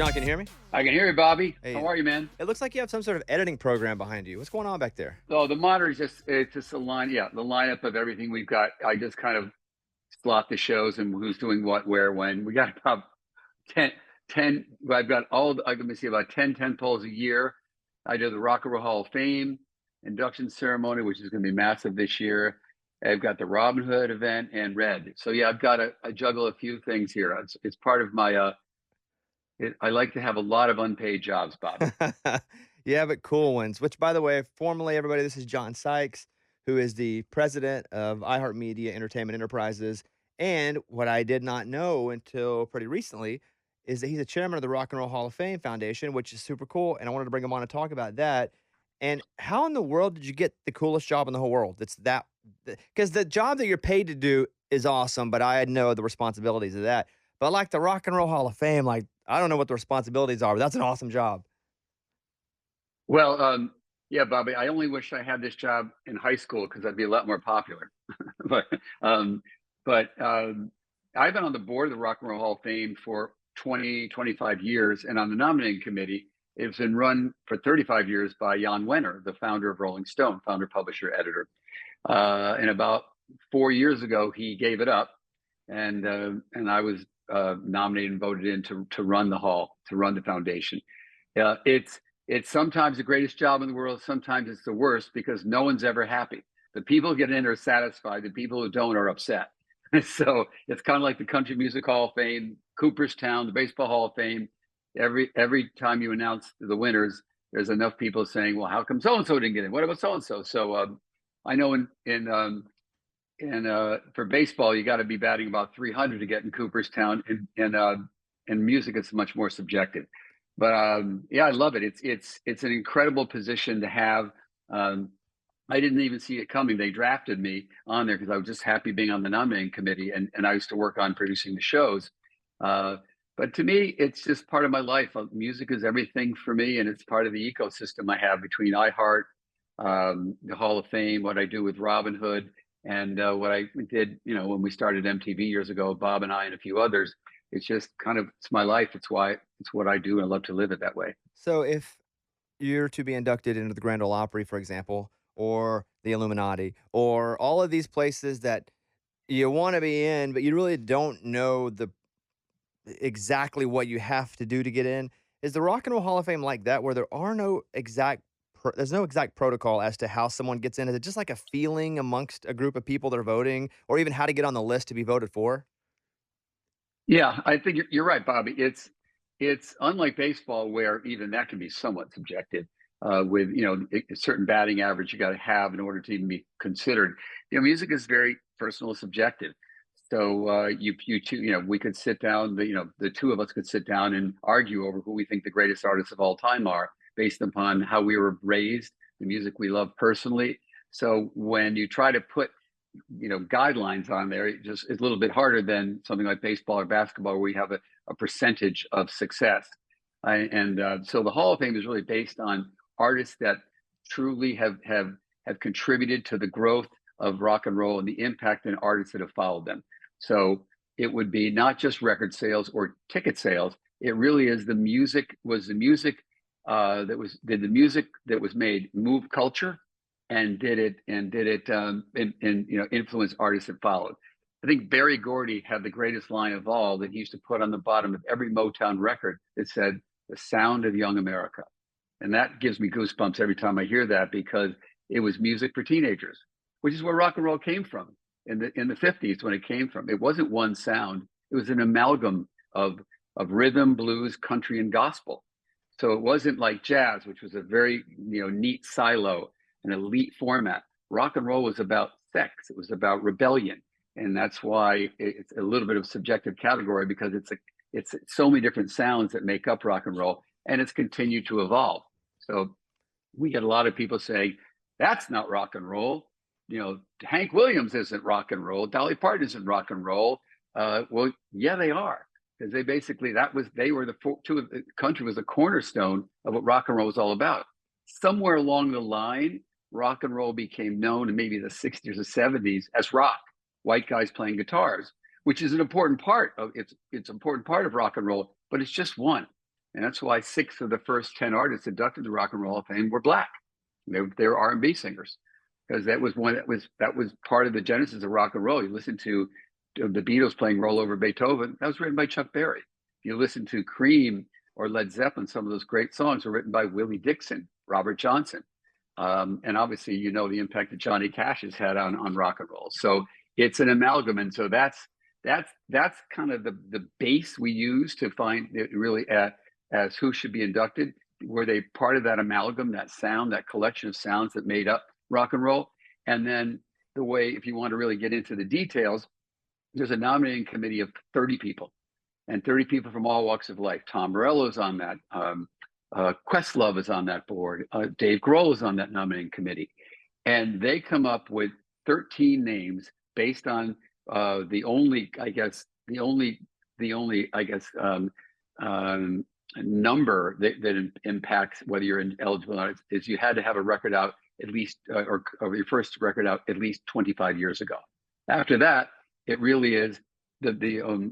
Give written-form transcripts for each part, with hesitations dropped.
John, can you hear me? I can hear you, Bobby. Hey, How are you, man? it looks like you have some sort of editing program behind you. What's going on back there? Oh, the monitor is it's just a the lineup of everything we've got. I just kind of slot the shows and who's doing what, where, when. We got about 10, 10. I've got let me see, about 10 polls a year. I do the Rock and Roll Hall of Fame induction ceremony, which is going to be massive this year. I've got the Robin Hood event and Red. So yeah, I've got I juggle a few things here. It's part of my, I like to have a lot of unpaid jobs, Bobby. Yeah, but cool ones. Which, by the way, formally, everybody, this is John Sykes, who is the president of iHeartMedia Entertainment Enterprises. And what I did not know until pretty recently is that he's a chairman of the Rock and Roll Hall of Fame Foundation, which is super cool. And I wanted to bring him on to talk about that. And how in the world did you get the coolest job in the whole world? It's that because the job that you're paid to do is awesome, but I know the responsibilities of that. But like the Rock and Roll Hall of Fame, like I don't know what the responsibilities are, but that's an awesome job. Well, yeah, Bobby, I only wish I had this job in high school because I'd be a lot more popular. but um, but I've been on the board of the Rock and Roll Hall of Fame for 20, 25 years, and on the nominating committee, it's been run for 35 years by Jan Wenner, the founder of Rolling Stone, founder, publisher, editor. And about 4 years ago, he gave it up, and I was nominated and voted in to run the hall, to run the foundation. It's sometimes the greatest job in the world. Sometimes it's the worst because no one's ever happy. The people who get in are satisfied. The people who don't are upset. So it's kind of like the Country Music Hall of Fame, Cooperstown, the Baseball Hall of Fame. Every time you announce the winners, there's enough people saying, "Well, how come so and so didn't get in? What about so and so?" So I know for baseball, you got to be batting about 300 to get in Cooperstown, and music is much more subjective. But yeah, I love it. It's an incredible position to have. I didn't even see it coming. They drafted me on there because I was just happy being on the nominating committee, and I used to work on producing the shows. Uh, but to me, it's just part of my life. Music is everything for me, and it's part of the ecosystem I have between iHeart, the Hall of Fame, what I do with Robin Hood, and what I did, when we started MTV years ago, Bob and I and a few others. It's just it's my life. It's what I do, and I love to live it that way. So if you're to be inducted into the Grand Ole Opry, for example, or the Illuminati, or all of these places that you want to be in, but you really don't know exactly what you have to do to get in. Is the Rock and Roll Hall of Fame like that, where there's no exact protocol as to how someone gets in? Is it just like a feeling amongst a group of people that are voting, or even how to get on the list to be voted for? Yeah, I think you're right, Bobby. It's unlike baseball where even that can be somewhat subjective. With a certain batting average you got to have in order to even be considered. Music is very personal, subjective. So you two, we could sit down. The two of us could sit down and argue over who we think the greatest artists of all time are, based upon how we were raised, the music we love personally. So when you try to put guidelines on there, it's a little bit harder than something like baseball or basketball, where we have a percentage of success. So the Hall of Fame is really based on artists that truly have contributed to the growth of rock and roll and the impact in artists that have followed them. So it would be not just record sales or ticket sales. It really is the music did the music that was made move culture, and did it influence artists that followed. I think Berry Gordy had the greatest line of all, that he used to put on the bottom of every Motown record that said, "The sound of young America." And that gives me goosebumps every time I hear that, because it was music for teenagers, which is where rock and roll came from in the 50s. When it came from, it wasn't one sound. It was an amalgam of rhythm, blues, country, and gospel. So it wasn't like jazz, which was a very neat silo, an elite format. Rock and roll was about sex. It was about rebellion. And that's why it's a little bit of a subjective category, because it's so many different sounds that make up rock and roll, and it's continued to evolve. So we get a lot of people saying, "That's not rock and roll." Hank Williams isn't rock and roll. Dolly Parton isn't rock and roll. Well, yeah, they are, because they were the country was the cornerstone of what rock and roll was all about. Somewhere along the line, rock and roll became known in maybe the 60s or 70s as rock, white guys playing guitars, which is an important part of it's important part of rock and roll, but it's just one. And that's why 6 of the first 10 artists inducted to Rock and Roll Hall of Fame were black. They were R&B singers because that was part of the genesis of rock and roll. You listen to the Beatles playing "Roll Over Beethoven," that was written by Chuck Berry. You listen to Cream or Led Zeppelin; some of those great songs were written by Willie Dixon, Robert Johnson, and obviously you know the impact that Johnny Cash has had on rock and roll. So it's an amalgam, and so that's kind of the base we use to find it really as who should be inducted. Were they part of that amalgam, that sound, that collection of sounds that made up rock and roll? And then the way, if you want to really get into the details, there's a nominating committee of 30 people, and 30 people from all walks of life. Tom Morello's on that. Questlove is on that board. Dave Grohl is on that nominating committee. And they come up with 13 names based on the only, I guess, number that impacts whether you're eligible or not is you had to have a record out at least, or your first record out at least 25 years ago. After that, it really is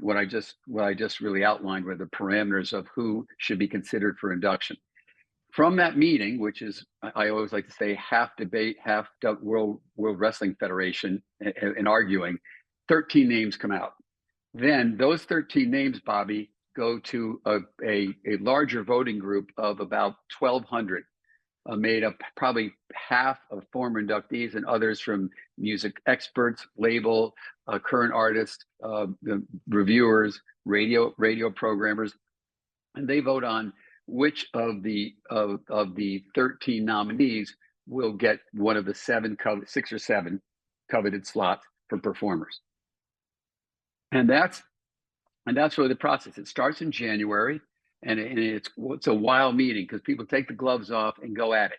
what I just really outlined were the parameters of who should be considered for induction. From that meeting, which is I always like to say half debate, half World Wrestling Federation and arguing, 13 names come out. Then those 13 names, Bobby, go to a larger voting group of about 1,200, made up probably half of former inductees and others from music experts, label, current artists, reviewers, radio programmers, and they vote on which of the 13 nominees will get one of the 6 or 7 coveted slots for performers. And that's really the process. It starts in January, and it's a wild meeting because people take the gloves off and go at it.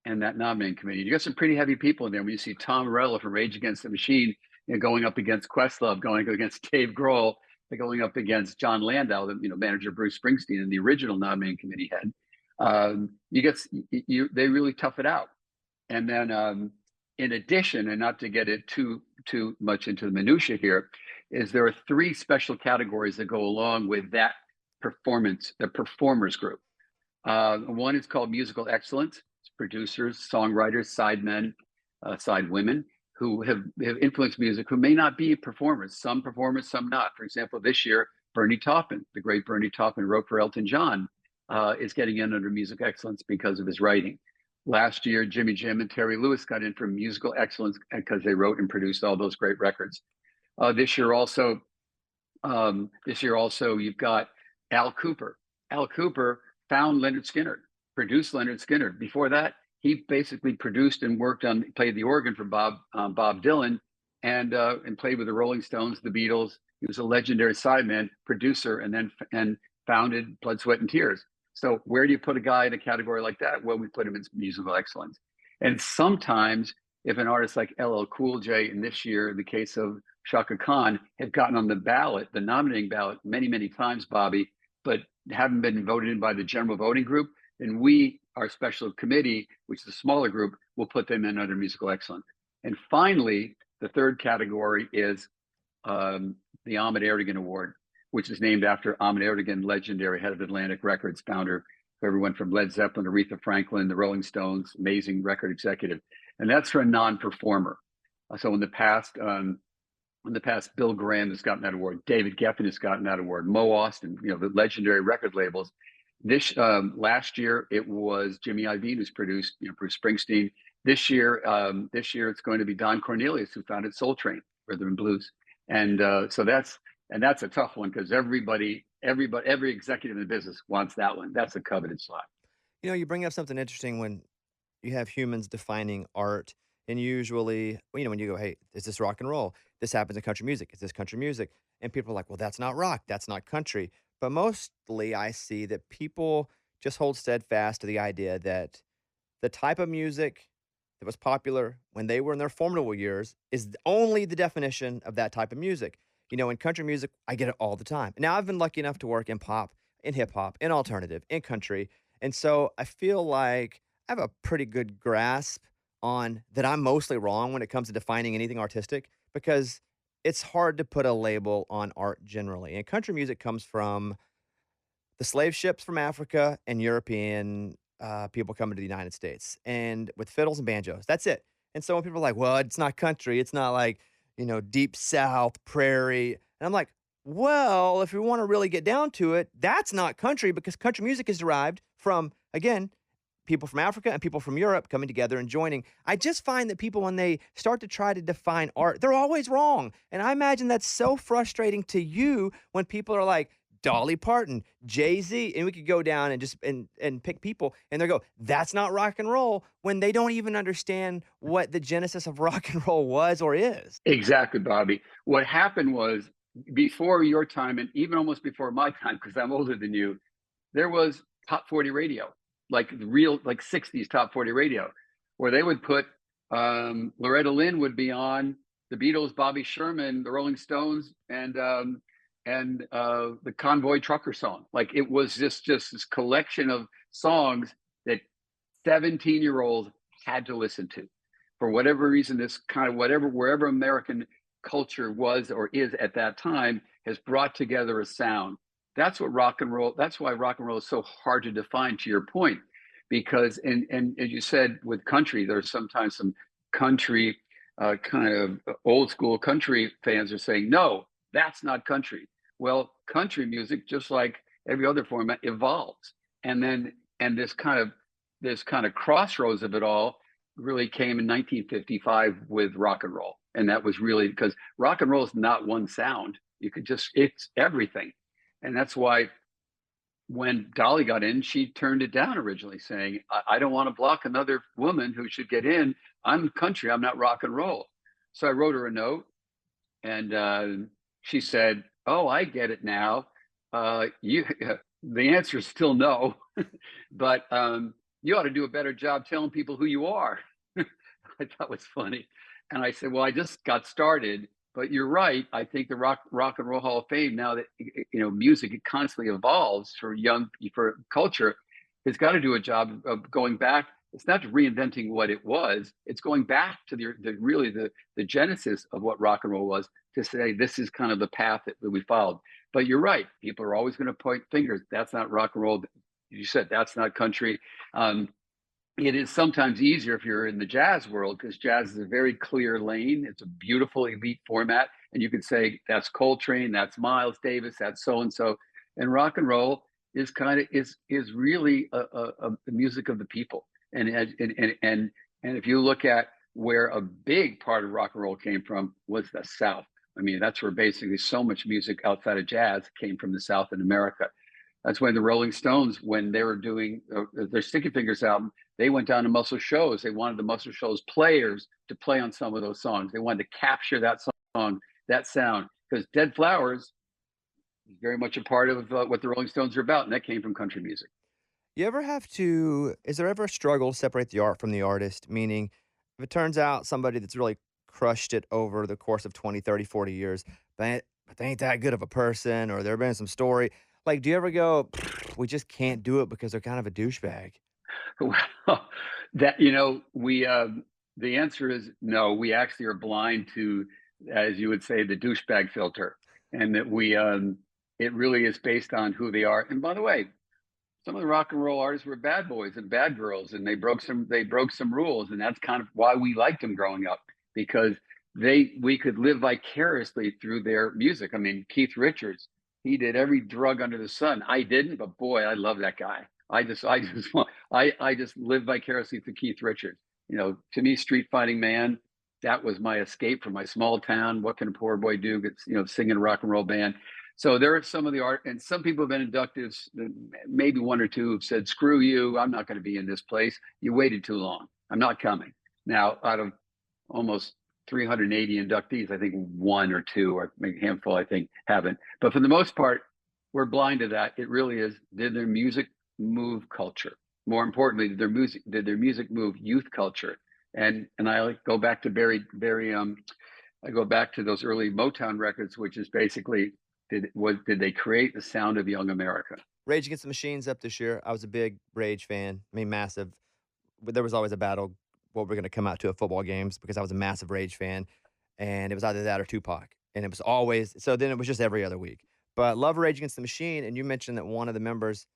And that nominating committee, you got some pretty heavy people in there. When you see Tom Morello from Rage Against the Machine, going up against Questlove, going against Dave Grohl, going up against John Landau, the manager Bruce Springsteen, and the original nominating committee head. They really tough it out. And then, in addition, and not to get it too much into the minutia here, is there are 3 special categories that go along with that performance, the performers group. One is called musical excellence. It's producers, songwriters, sidemen, sidewomen who have influenced music who may not be performers, some not. For example, this year, Bernie Taupin, the great Bernie Taupin, wrote for Elton John, is getting in under music excellence because of his writing. Last year, Jimmy Jim and Terry Lewis got in for musical excellence because they wrote and produced all those great records. This year also, you've got Al Cooper. Al Cooper found Leonard Skinner, produced Leonard Skinner. Before that, he basically produced and played the organ for Bob Dylan, and played with the Rolling Stones, the Beatles. He was a legendary sideman, producer, and founded Blood, Sweat, and Tears. So where do you put a guy in a category like that? Well, we put him in musical excellence. And sometimes, if an artist like LL Cool J, in this year, in the case of Shaka Khan, had gotten on the ballot, the nominating ballot, many, many times, Bobby, but haven't been voted in by the general voting group, then our special committee, which is a smaller group, will put them in under musical excellence. And finally, the third category is the Ahmet Ertegun Award, which is named after Ahmet Ertegun, legendary head of Atlantic Records, founder of everyone from Led Zeppelin, Aretha Franklin, the Rolling Stones, amazing record executive. And that's for a non-performer. So in the past, Bill Graham has gotten that award. David Geffen has gotten that award. Mo Austin, the legendary record labels. Last year it was Jimmy Iovine who's produced, Bruce Springsteen. This year it's going to be Don Cornelius, who founded Soul Train, Rhythm and Blues. And so that's a tough one because every executive in the business wants that one. That's a coveted slot. You bring up something interesting when you have humans defining art. And usually, when you go, hey, is this rock and roll? This happens in country music. Is this country music? And people are like, well, that's not rock. That's not country. But mostly I see that people just hold steadfast to the idea that the type of music that was popular when they were in their formidable years is only the definition of that type of music. In country music, I get it all the time. Now, I've been lucky enough to work in pop, in hip hop, in alternative, in country. And so I feel like I have a pretty good grasp on that I'm mostly wrong when it comes to defining anything artistic because it's hard to put a label on art generally. And country music comes from the slave ships from Africa and European people coming to the United States, and with fiddles and banjos. That's it. And so when people are like, "Well, it's not country. It's not like deep South prairie," and I'm like, "Well, if we want to really get down to it, that's not country because country music is derived from again people from Africa and people from Europe coming together and joining." I just find that people, when they start to try to define art, they're always wrong. And I imagine that's so frustrating to you when people are like, Dolly Parton, Jay-Z, and we could go down and just and pick people, and they go, "That's not rock and roll," when they don't even understand what the genesis of rock and roll was or is. Exactly, Bobby. What happened was before your time, and even almost before my time, because I'm older than you, there was top 40 radio, like real, like 60s top 40 radio, where they would put Loretta Lynn would be on the Beatles, Bobby Sherman, the Rolling Stones, and the Convoy Trucker song. Like it was just this collection of songs that 17-year-olds had to listen to for whatever reason. This kind of whatever wherever American culture was or is at that time has brought together a sound. That's what rock and roll. That's why rock and roll is so hard to define. To your point, because and as you said with country, there's sometimes some country kind of old school country fans are saying no, that's not country. Well, country music, just like every other format, evolves, and then and this kind of crossroads of it all really came in 1955 with rock and roll. And that was really because rock and roll is not one sound. It's everything. And that's why when Dolly got in, she turned it down originally, saying, I don't want to block another woman who should get in. I'm country, I'm not rock and roll. So I wrote her a note, and she said, "Oh, I get it now. You, the answer is still no, but you ought to do a better job telling people who you are." I thought was funny. And I said, "Well, I just got started, but you're right. I think the Rock and Roll Hall of Fame, now that music it constantly evolves for culture, has got to do a job of going back. It's not reinventing what it was. It's going back to the genesis of what rock and roll was, to say this is kind of the path that we followed. But you're right. People are always going to point fingers. That's not rock and roll. You said that's not country. It is sometimes easier if you're in the jazz world, because jazz is a very clear lane. It's a beautiful elite format, and you can say that's Coltrane, that's Miles Davis, that's so and so. And rock and roll is kind of is really the music of the people. And if you look at where a big part of rock and roll came from, was the South. I mean, that's where basically so much music outside of jazz came from, the South in America. That's when the Rolling Stones, when they were doing their Sticky Fingers album, they went down to Muscle Shoals. They wanted the Muscle Shoals players to play on some of those songs. They wanted to capture that song, that sound, because Dead Flowers is very much a part of what the Rolling Stones are about, and that came from country music. You ever have to is there ever a struggle to separate the art from the artist? Meaning, if it turns out somebody that's really crushed it over the course of 20, 30, 40 years, but they ain't that good of a person, or there been some story, like, do you ever go, "We just can't do it because they're kind of a douchebag?" Well, that we the answer is no. We actually are blind to, as you would say, the douchebag filter, and that we it really is based on who they are. And by the way, some of the rock and roll artists were bad boys and bad girls, and they broke some rules, and that's kind of why we liked them growing up, because we could live vicariously through their music. I mean, Keith Richards, he did every drug under the sun. I didn't, but boy, I love that guy. I just live vicariously through Keith Richards. To me, Street Fighting Man, that was my escape from my small town. What can a poor boy do? It's singing a rock and roll band. So there are some of the art, and some people have been inducted. Maybe one or two have said, "Screw you! I'm not going to be in this place. You waited too long. I'm not coming." Now, out of almost 380 inductees, I think one or two, or maybe a handful, I think, haven't. But for the most part, we're blind to that. It really is. Did their music move culture? More importantly, did their music move youth culture? And I go back to I go back to those early Motown records, which is basically, did they create the sound of young America? Rage Against the Machine's up this year. I was a big Rage fan. I mean, massive. But there was always a battle what we're gonna come out to at football games because I was a massive Rage fan, and it was either that or Tupac, and it was always so then it was just every other week. but love Rage Against the Machine, and you mentioned that one of the members,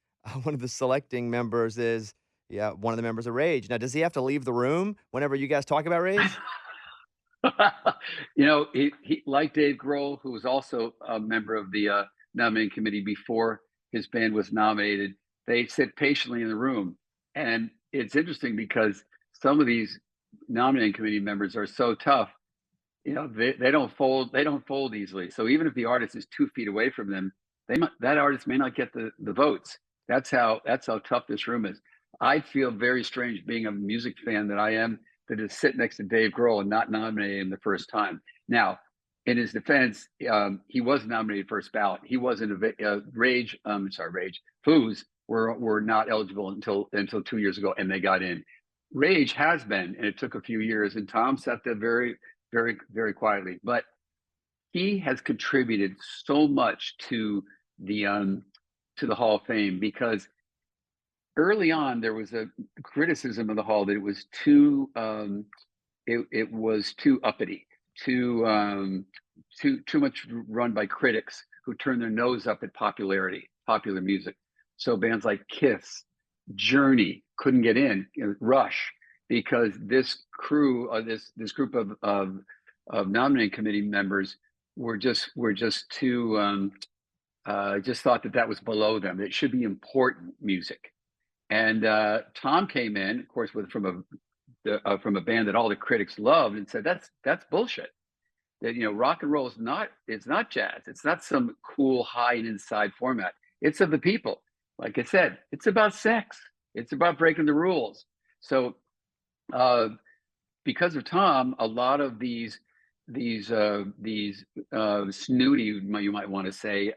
one of the selecting members is, yeah, one of the members of Rage. Now, does he have to leave the room whenever you guys talk about Rage? He like Dave Grohl, who was also a member of the nominating committee before his band was nominated. They sit patiently in the room, and it's interesting because some of these nominating committee members are so tough. They don't fold. They don't fold easily. So even if the artist is 2 feet away from them, that artist may not get the votes. That's how tough this room is. I feel very strange being a music fan that I am, to just sit next to Dave Grohl and not nominate him the first time. Now, in his defense, he was nominated first ballot. He wasn't Rage. Rage. Foos were not eligible until 2 years ago, and they got in. Rage has been, and it took a few years. And Tom sat there very, very, very quietly, but he has contributed so much to the Hall of Fame, because early on there was a criticism of the Hall that it was too uppity, too much run by critics who turn their nose up at popular music. So bands like Kiss, Journey couldn't get in, Rush, because this crew, this group of nominating committee members were just too just thought that was below them. It should be important music. And Tom came in, of course, from a band that all the critics loved, and said that's bullshit. That rock and roll it's not jazz. It's not some cool high and inside format. It's of the people. Like I said, it's about sex. It's about breaking the rules. So because of Tom, a lot of these snooty, you might want to say,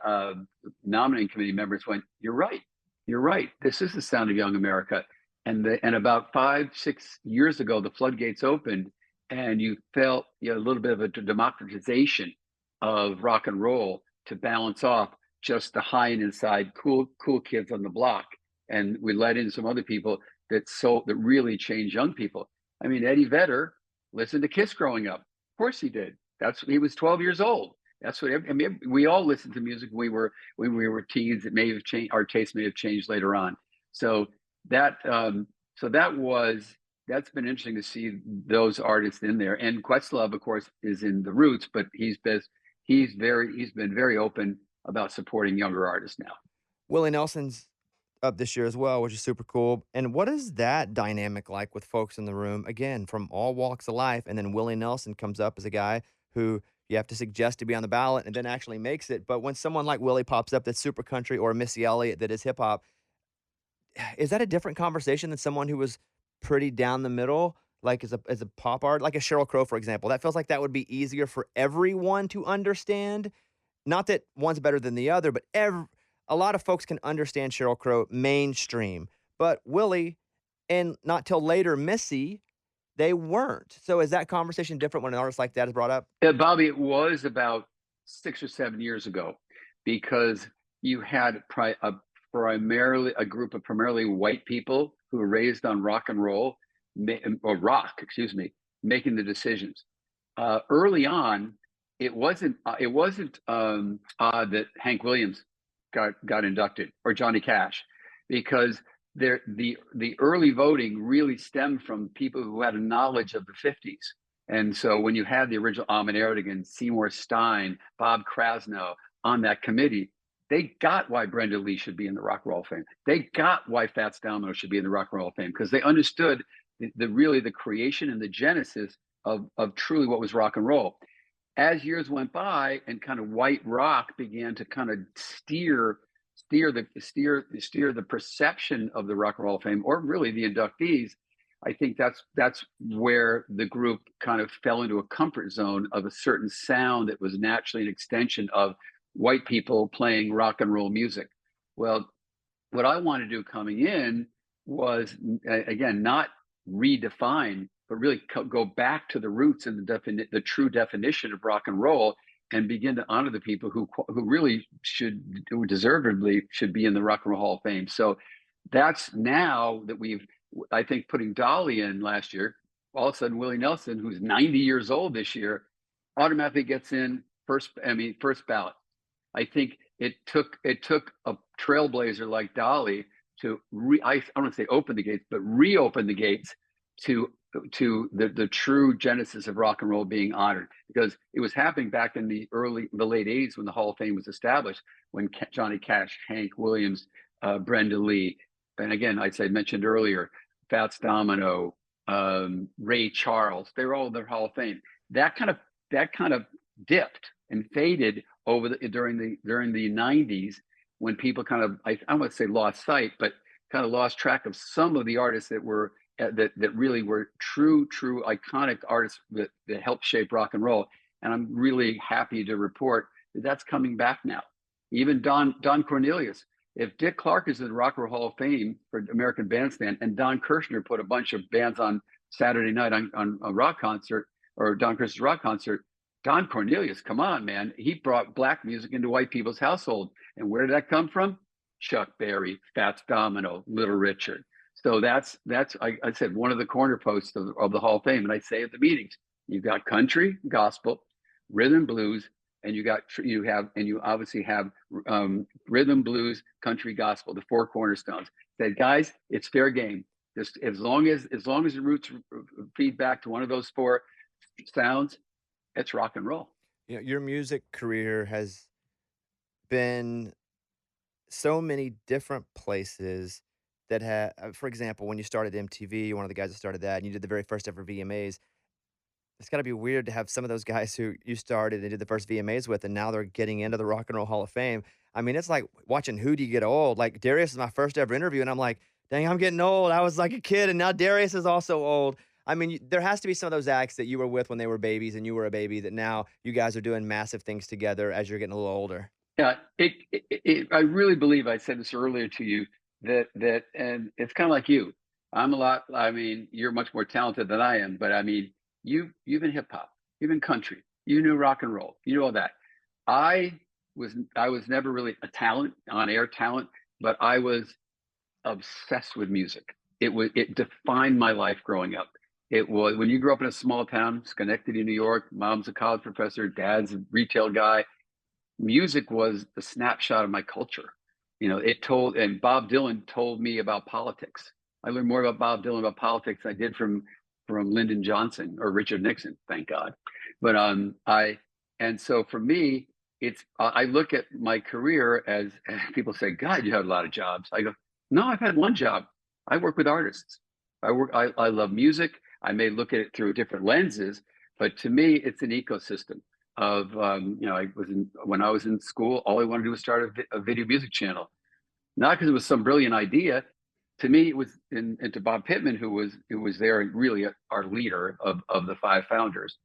nominating committee members went, you're right. This is the sound of young America. And about 5-6 years ago, the floodgates opened, and you felt a little bit of a democratization of rock and roll to balance off just the high and inside cool kids on the block. And we let in some other people that really changed young people. I mean, Eddie Vedder listened to Kiss growing up. Of course he did. He was 12 years old. That's what we all listened to music when we were teens. It may have changed. Our taste may have changed later on. So that's been interesting to see those artists in there. And Questlove, of course, is in the Roots, but he's been very open about supporting younger artists now. Willie Nelson's up this year as well, which is super cool. And what is that dynamic like with folks in the room? Again, from all walks of life, and then Willie Nelson comes up as a guy who you have to suggest to be on the ballot and then actually makes it. But when someone like Willie pops up that's super country, or Missy Elliott that is hip hop, is that a different conversation than someone who was pretty down the middle, like as a pop art, like a Sheryl Crow, for example? That feels like that would be easier for everyone to understand. Not that one's better than the other, but a lot of folks can understand Sheryl Crow mainstream, but Willie, and not till later Missy, they weren't. So is that conversation different when an artist like that is brought up? Yeah, Bobby, it was about 6 or 7 years ago, because you had a group of primarily white people who were raised on rock and roll, or rock, excuse me, making the decisions. Early on, it wasn't odd that Hank Williams got inducted, or Johnny Cash, because the early voting really stemmed from people who had a knowledge of the 50s. And so when you had the original Ahmet Ertegun, Seymour Stein, Bob Krasnow on that committee, they got why Brenda Lee should be in the Rock and Roll of Fame. They got why Fats Domino should be in the Rock and Roll of Fame, because they understood the creation and the genesis of truly what was rock and roll. As years went by and kind of white rock began to kind of steer the perception of the Rock and Roll of Fame, or really the inductees, I think that's where the group kind of fell into a comfort zone of a certain sound that was naturally an extension of white people playing rock and roll music. Well, what I wanted to do coming in was, again, not redefine, but really go back to the roots and the true definition of rock and roll, and begin to honor the people who really who deservedly should be in the Rock and Roll Hall of Fame. So that's now that I think putting Dolly in last year, all of a sudden Willie Nelson, who's 90 years old this year, automatically gets in first ballot. I think it took a trailblazer like Dolly to I don't want to say open the gates, but reopen the gates to the true genesis of rock and roll being honored, because it was happening back in the late '80s when the Hall of Fame was established, when Johnny Cash, Hank Williams, Brenda Lee, and again I mentioned earlier, Fats Domino, Ray Charles, they were all in the Hall of Fame. That kind of dipped and faded during the '90s, when people kind of, I don't want to say lost sight, but kind of lost track of some of the artists that really were true iconic artists that helped shape rock and roll. And I'm really happy to report that that's coming back now. Even Don Cornelius. If Dick Clark is in the Rock and Roll Hall of Fame for American Bandstand, and Don Kirshner put a bunch of bands on Saturday night on a rock concert, or Don Kirshner's rock concert, Don Cornelius, come on, man. He brought black music into white people's household. And where did that come from? Chuck Berry, Fats Domino, Little Richard. So that's I said, one of the corner posts of the Hall of Fame. And I say at the meetings, you've got country, gospel, rhythm, blues, and you obviously have rhythm, blues, country, gospel, the four cornerstones. Said, guys, it's fair game. Just as long as the roots feed back to one of those four sounds, it's rock and roll. You know, your music career has been so many different places that have, for example, when you started MTV, you're one of the guys that started that, and you did the very first ever VMAs. It's gotta be weird to have some of those guys who you started and did the first VMAs with, and now they're getting into the Rock and Roll Hall of Fame. I mean, it's like watching Hootie get old. Like, Darius is my first ever interview, and I'm like, "Dang, I'm getting old. I was like a kid, and now Darius is also old." I mean, there has to be some of those acts that you were with when they were babies and you were a baby, that now you guys are doing massive things together as you're getting a little older. Yeah, I really believe, I said this earlier to you, and it's kind of like you. I mean, you're much more talented than I am, but I mean, you've been hip hop, you've been country, you knew rock and roll, you know all that. I was never really a talent, on air talent, but I was obsessed with music. It defined my life growing up. It was, when you grow up in a small town, Schenectady, New York, mom's a college professor, dad's a retail guy, music was the snapshot of my culture. And Bob Dylan told me about politics. I learned more about Bob Dylan about politics than I did from Lyndon Johnson or Richard Nixon, thank God. But and so for me, I look at my career as people say, God, you had a lot of jobs. I go, no, I've had one job. I work with artists. I love music. I may look at it through different lenses, but to me, it's an ecosystem of when I was in school, all I wanted to do was start a video music channel, not because it was some brilliant idea. To me, it was, and to Bob Pittman, who was there and really our leader of the five founders.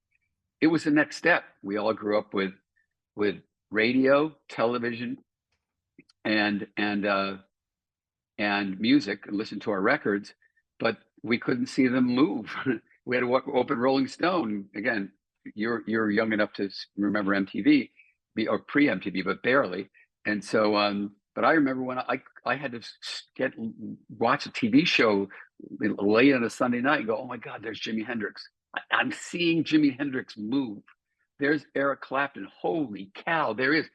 It was the next step. We all grew up with radio, television, and music, and listened to our records, but we couldn't see them move. We had to open Rolling Stone. Again, you're young enough to remember MTV, or pre-MTV, but barely. And so, but I remember when I had to watch a TV show late on a Sunday night and go, oh my God, there's Jimi Hendrix. I'm seeing Jimi Hendrix move. There's Eric Clapton. Holy cow, there is.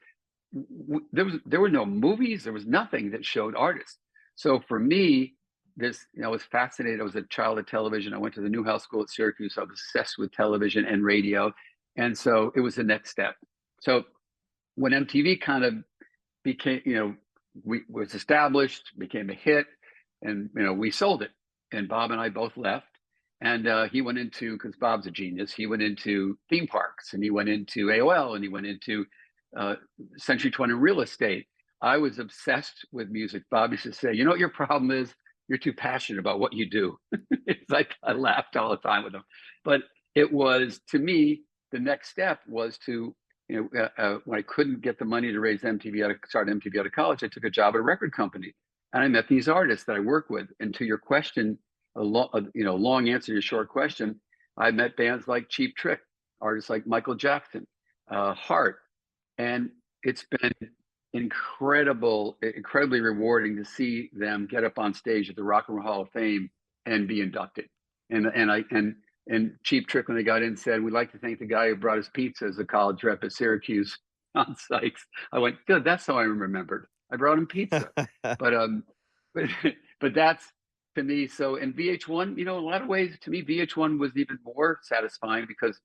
There were no movies. There was nothing that showed artists. So for me, I was fascinated. I was a child of television. I went to the Newhouse School at Syracuse. So I was obsessed with television and radio. And so it was the next step. So when MTV kind of became, was established, became a hit, and, we sold it. And Bob and I both left. And he went into, because Bob's a genius, he went into theme parks, and he went into AOL, and he went into Century 20 real estate. I was obsessed with music. Bob used to say, you know what your problem is? You're too passionate about what you do. It's like, I laughed all the time with him. But it was, to me, the next step was to, when I couldn't get the money to start MTV out of college, I took a job at a record company. And I met these artists that I work with. And to your question, long answer to your short question, I met bands like Cheap Trick, artists like Michael Jackson, Heart. And it's been incredibly rewarding to see them get up on stage at the Rock and Roll Hall of Fame and be inducted. And Cheap Trick, when they got in, said, we'd like to thank the guy who brought us pizza as a college rep at Syracuse. John Sykes. I went, good, that's how I remembered. I brought him pizza. But but but that's to me. So in VH1, in a lot of ways, to me, VH1 was even more satisfying because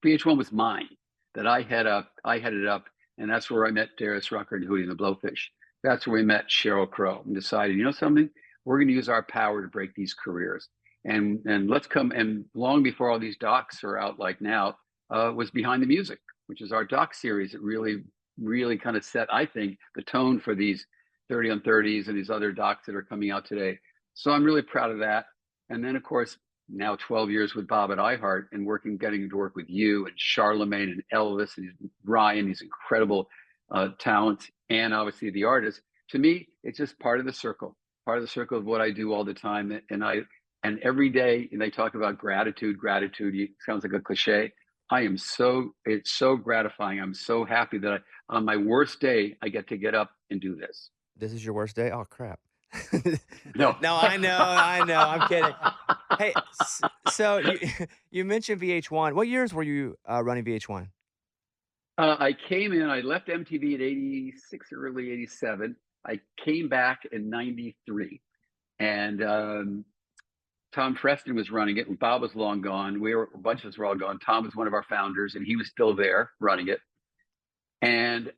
VH1 was mine. That I headed up, and that's where I met Darius Rucker and Hootie and the Blowfish. That's where we met Sheryl Crow and decided, something, we're going to use our power to break these careers. And let's come. And long before all these docs are out, like now, was Behind the Music, which is our doc series. It really kind of set, I think, the tone for these 30 on 30s and these other docs that are coming out today. So I'm really proud of that. And then, of course, now 12 years with Bob at iHeart and getting to work with you and Charlemagne and Elvis and Ryan, these incredible talents, and obviously the artists. To me, it's just part of the circle of what I do all the time. And every day, and they talk about gratitude. It sounds like a cliche. It's so gratifying. I'm so happy that on my worst day, I get up and do this. This is your worst day? Oh, crap. No. No, I know, I'm kidding. Hey, so you you mentioned VH1. What years were you, running VH1? I came in, I left MTV at 86, early 87. I came back in 93. And Tom Freston was running it, and Bob was long gone. A bunch of us were all gone. Tom was one of our founders, and he was still there running it. And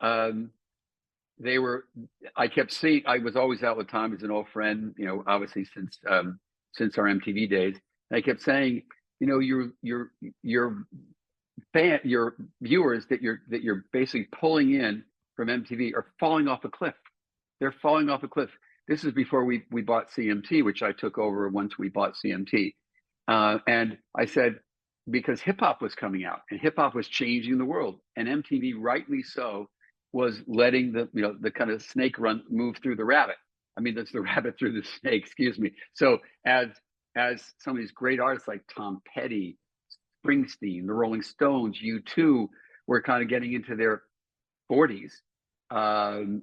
I kept seeing, I was always out with Tom. He's an old friend, obviously since our MTV days. And I kept saying, your viewers that you're basically pulling in from MTV are falling off a cliff. They're falling off a cliff. This is before we bought CMT, which I took over once we bought CMT. And I said, because hip hop was coming out and hip hop was changing the world, and MTV, rightly so, was letting the kind of snake move through the rabbit. I mean, that's the rabbit through the snake. Excuse me. So as some of these great artists like Tom Petty, Springsteen, the Rolling Stones, U2 were kind of getting into their 40s. And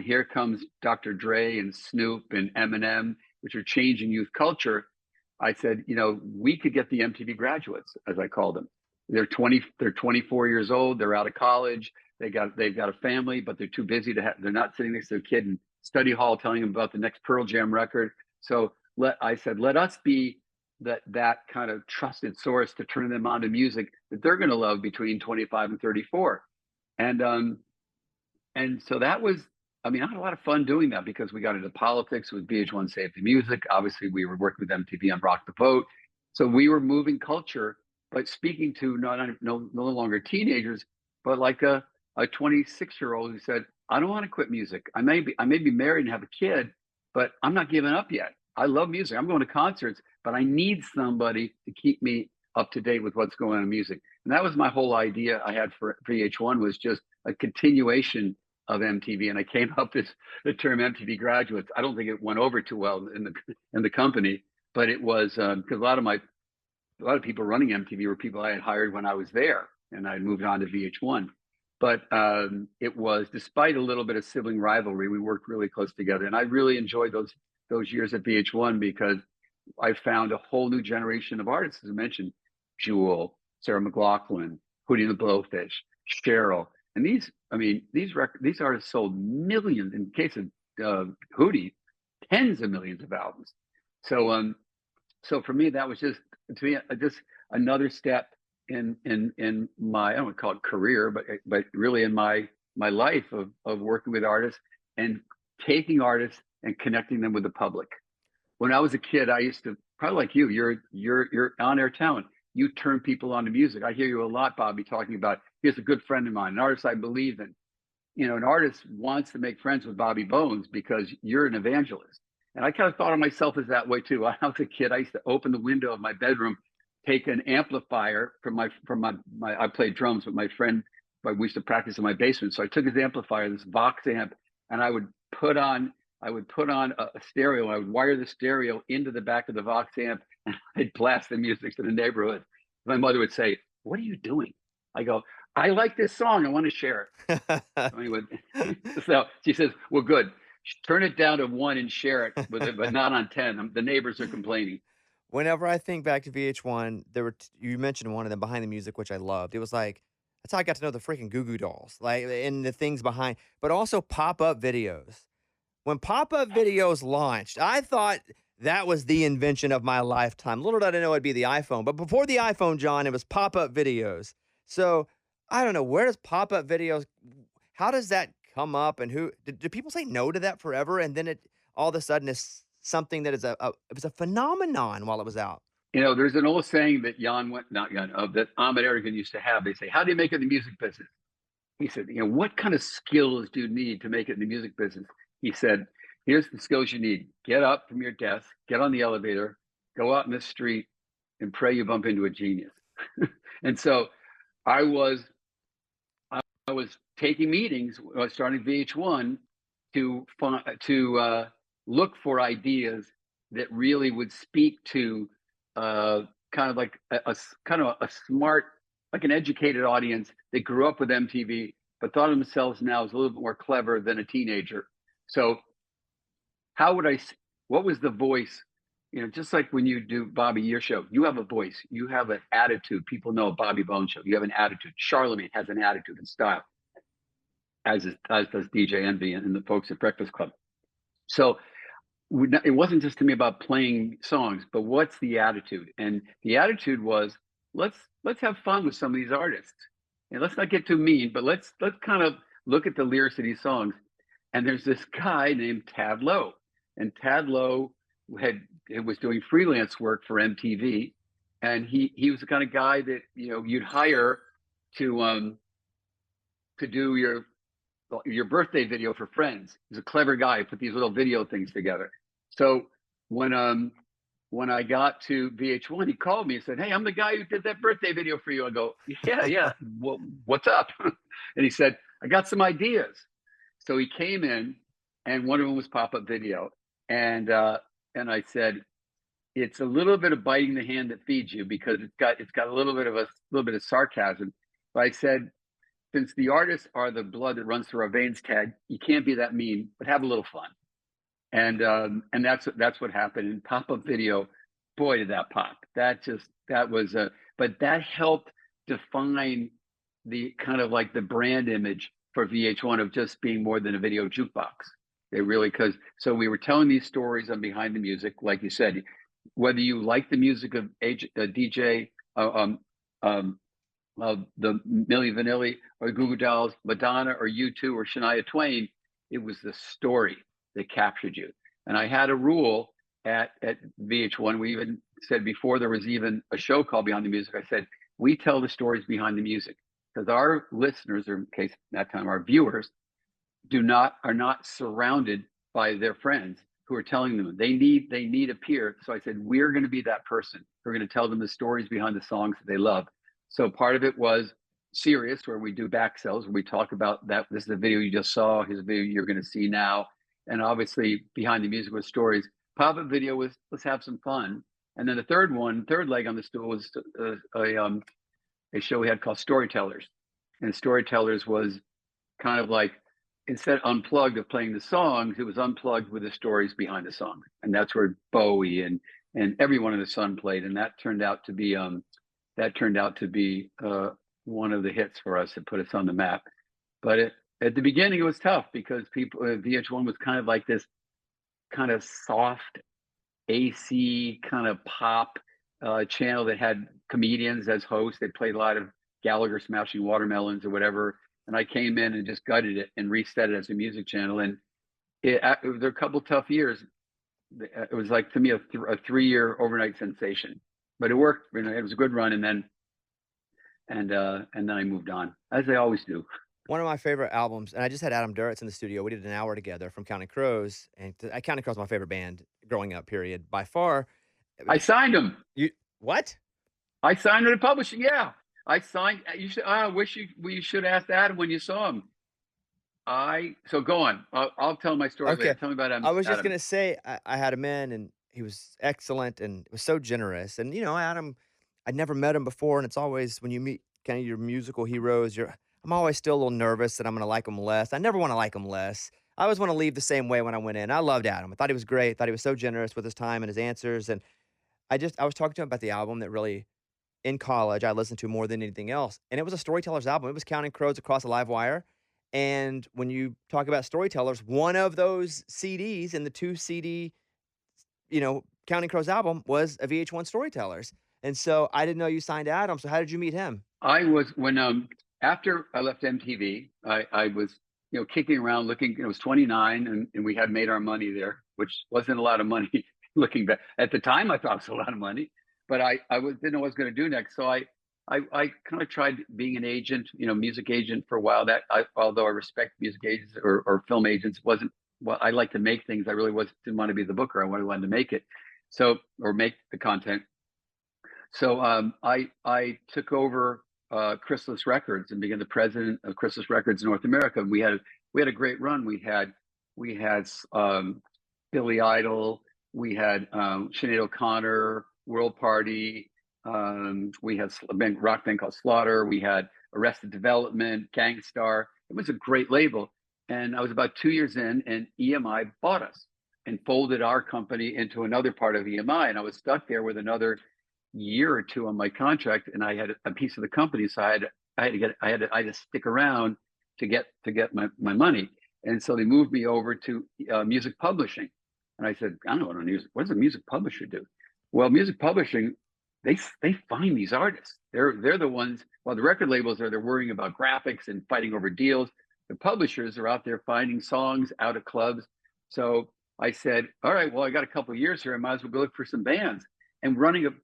here comes Dr. Dre and Snoop and Eminem, which are changing youth culture. I said, we could get the MTV graduates, as I call them. They're 24 years old. They're out of college. They've got a family, but they're too busy they're not sitting next to their kid in study hall telling them about the next Pearl Jam record. So I said, let us be that kind of trusted source to turn them on to music that they're going to love between 25 and 34. And so that was, I had a lot of fun doing that because we got into politics with VH1 Save the Music. Obviously, we were working with MTV on Rock the Vote. So we were moving culture, but speaking to no longer teenagers, but like a 26-year-old who said, I don't want to quit music. I may be married and have a kid, but I'm not giving up yet. I love music. I'm going to concerts, but I need somebody to keep me up to date with what's going on in music. And that was my whole idea I had for VH1, was just a continuation of MTV. And I came up with the term MTV graduates. I don't think it went over too well in the company, but it was because a lot of people running MTV were people I had hired when I was there, and I moved on to VH1. But it was, despite a little bit of sibling rivalry, we worked really close together, and I really enjoyed those years at VH1 because I found a whole new generation of artists, as I mentioned, Jewel, Sarah McLachlan, Hootie and the Blowfish, Cheryl. And these artists sold millions, in the case of Hootie, tens of millions of albums. So for me, that was just another step in my, I don't want to call it career, but really in my life of working with artists and taking artists and connecting them with the public. When I was a kid, I used to, probably like you, you're on air talent. You turn people on to music. I hear you a lot, Bobby, talking about, here's a good friend of mine, an artist I believe in. An artist wants to make friends with Bobby Bones because you're an evangelist. And I kind of thought of myself as that way too. When I was a kid, I used to open the window of my bedroom, take an amplifier from my I played drums with my friend, but we used to practice in my basement. So I took his amplifier, this Vox amp, and I would put on a stereo. I would wire the stereo into the back of the Vox amp, and I'd blast the music to the neighborhood. My mother would say, "What are you doing?" I go, "I like this song. I want to share it." Anyway, so she says, "Well, good. Turn it down to 1 and share it, but not on 10. The neighbors are complaining." Whenever I think back to VH1, there were you mentioned one of them, Behind the Music, which I loved. It was like That's how I got to know the freaking Goo Goo Dolls, like, and the things behind, but also pop-up videos. When pop-up videos launched, I thought that was the invention of my lifetime. Little did I know it'd be the iPhone, but before the iPhone, John, it was pop-up videos. So, I don't know, where does pop-up videos how does that come up, and who do people say no to that forever, and then it all of a sudden is something that is it was a phenomenon while it was out? There's an old saying that not Jan, that Ahmed Erdogan used to have. They say, "How do you make it in the music business?" He said, "What kind of skills do you need to make it in the music business?" He said, "Here's the skills you need: get up from your desk, get on the elevator, go out in the street, and pray you bump into a genius." And so I was I was taking meetings, starting VH1, to look for ideas that really would speak to kind of like kind of a smart, like an educated audience that grew up with MTV, but thought of themselves now as a little bit more clever than a teenager. So how would I? What was the voice? Just like when you do Bobby, your show, you have a voice, you have an attitude. People know a Bobby Bone show. You have an attitude. Charlemagne has an attitude and style, as does DJ Envy and the folks at Breakfast Club. So it wasn't just to me about playing songs, but what's the attitude? And the attitude was, let's have fun with some of these artists, and let's not get too mean, but let's kind of look at the lyrics of these songs. And there's this guy named Tad Lowe, and Tad Lowe was doing freelance work for MTV, and he was the kind of guy that you'd hire to do your birthday video for friends. He's a clever guy, put these little video things together. So when I got to VH1, he called me and said, "Hey, I'm the guy who did that birthday video for you." I go, "Yeah, yeah. Well, what's up?" And he said, "I got some ideas." So he came in, and one of them was pop-up video, and I said, "It's a little bit of biting the hand that feeds you, because it's got a little bit of sarcasm." But I said, since the artists are the blood that runs through our veins, Ted, you can't be that mean, but have a little fun. And that's what happened in pop-up video. Boy, did that pop! That was but that helped define the kind of like the brand image for VH1 of just being more than a video jukebox. They really, because so we were telling these stories on Behind the Music, like you said, whether you like the music of DJ the Milli Vanilli or Goo Goo Dolls, Madonna or U2 or Shania Twain, it was the story that captured you. And I had a rule at VH1. We even said, before there was even a show called Behind the Music, I said, we tell the stories behind the music, because our listeners, or in case that time our viewers, are not surrounded by their friends who are telling them they need a peer. So I said, we're going to be that person. We're going to tell them the stories behind the songs that they love. So part of it was serious, where we do back sells, where we talk about that. This is the video you just saw. Here's a video you're going to see now. And obviously Behind the Music was stories. Pop-up video was, let's have some fun. And then the third leg on the stool was a show we had called Storytellers. And Storytellers was kind of like, instead unplugged of playing the songs, it was unplugged with the stories behind the songs. And that's where Bowie and everyone in the Sun played. And that turned out to be one of the hits for us that put us on the map. But at the beginning, it was tough, because VH1 was kind of like this kind of soft, AC kind of pop channel that had comedians as hosts. They played a lot of Gallagher smashing watermelons or whatever. And I came in and just gutted it and reset it as a music channel. And there were a couple tough years. It was like, to me, a 3-year overnight sensation. But it worked. It was a good run, and then I moved on, as I always do. One of my favorite albums, and I just had Adam Duritz in the studio. We did an hour together from Counting Crows, and Counting Crows is my favorite band growing up, period, by far. I signed him. You what? I signed him to publishing. Yeah, I signed. You should. I wish you should ask Adam when you saw him. So go on. I'll tell my story Okay. later. Tell me about Adam. I was just gonna say I had him in, and he was excellent and was so generous. And Adam, I'd never met him before, and it's always when you meet kind of your musical heroes, I'm always still a little nervous that I'm gonna like him less. I never want to like him less. I always want to leave the same way when I went in. I loved Adam. I thought he was great. Thought he was so generous with his time and his answers. And I was talking to him about the album that really in college I listened to more than anything else, and it was a Storytellers album. It was Counting Crows Across a Live Wire, and when you talk about storytellers, one of those CDs in the 2 CD, Counting Crows album was a VH1 Storytellers, and so I didn't know you signed to Adam, so how did you meet him? I was when after I left MTV, I was kicking around looking. I was 29, and we had made our money there, which wasn't a lot of money looking back. At the time, I thought it was a lot of money, but didn't know what I was going to do next. So I kind of tried being an agent, music agent for a while. Although I respect music agents or film agents, wasn't well. I like to make things. I really didn't want to be the booker. I wanted to make it, or make the content. So I took over Chrysalis Records and became the president of Chrysalis Records North America. We had a great run. We had Billy Idol. We had Sinead O'Connor, World Party. We had a rock band called Slaughter. We had Arrested Development, Gangstar. It was a great label. And I was about 2 years in, and EMI bought us and folded our company into another part of EMI. And I was stuck there with another year or two on my contract, and I had a piece of the company, so I had to stick around to get my money. And so they moved me over to music publishing, and I said, I don't know what does a music publisher do? Well, music publishing, they find these artists. They're the ones. While the record labels they're worrying about graphics and fighting over deals, the publishers are out there finding songs out of clubs. So I said, all right, well, I got a couple of years here. I might as well go look for some bands. And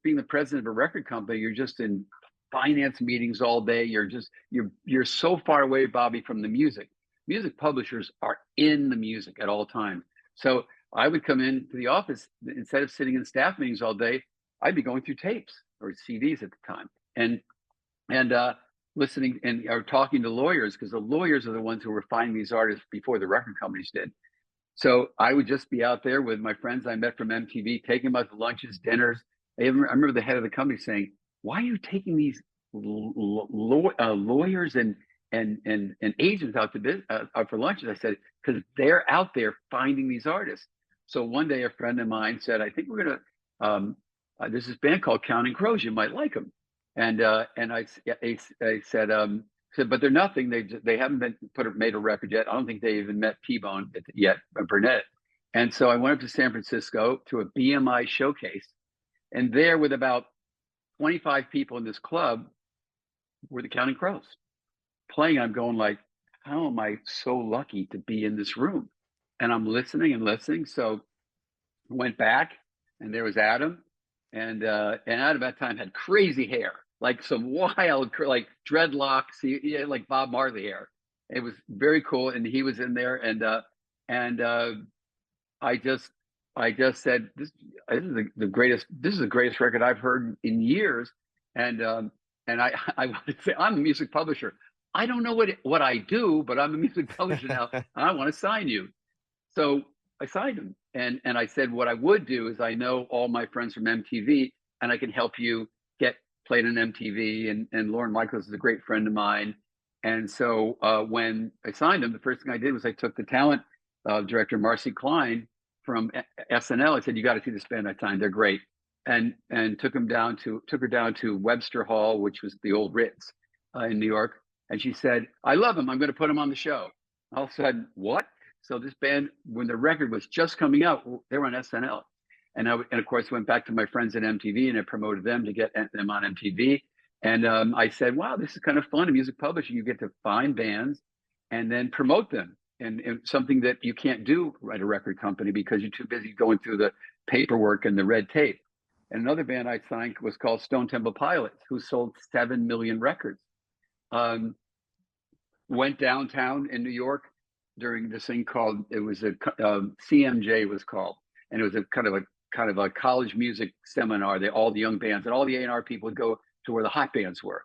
being the president of a record company, you're just in finance meetings all day. You're so far away, Bobby, from the music. Music publishers are in the music at all times. So I would come into the office, instead of sitting in staff meetings all day, I'd be going through tapes or CDs at the time, and listening or talking to lawyers, because the lawyers are the ones who were finding these artists before the record companies did. So I would just be out there with my friends I met from MTV, taking them out to lunches, dinners. I remember the head of the company saying, "Why are you taking these lawyers and agents out for lunches?" I said, "Because they're out there finding these artists." So one day, a friend of mine said, "I think we're gonna. There's this band called Counting Crows. You might like them." And I said, but they're nothing. They haven't made a record yet. I don't think they even met T-Bone yet, Burnett. And so I went up to San Francisco to a BMI showcase, and there, with about 25 people in this club, were the Counting Crows playing. I'm going like, how am I so lucky to be in this room? And I'm listening and listening. So I went back, and there was Adam, and Adam at that time had crazy hair, like some wild, like dreadlocks, like Bob Marley hair. It was very cool, and he was in there, and I just said, this is the greatest record I've heard in years, and I want to say, I'm a music publisher. I don't know what I do, but I'm a music publisher now, and I want to sign you. So I signed him, and I said, what I would do is, I know all my friends from MTV, and I can help you get played on MTV. And Lauren Michaels is a great friend of mine. And so when I signed him, the first thing I did was I took the talent director, Marcy Klein, from SNL. I said, you got to see this band I signed. They're great. And took her down to Webster Hall, which was the old Ritz in New York. And she said, I love him. I'm going to put him on the show. All of a sudden, what? So this band, when the record was just coming out, they were on SNL. And of course, went back to my friends at MTV, and I promoted them to get them on MTV. And I said, wow, this is kind of fun in music publishing. You get to find bands and then promote them. And something that you can't do at a record company because you're too busy going through the paperwork and the red tape. And another band I signed was called Stone Temple Pilots, who sold 7 million records. Went downtown in New York during this thing called, it was a CMJ was called, and it was a kind of a college music seminar. All the young bands and all the A&R people would go to where the hot bands were.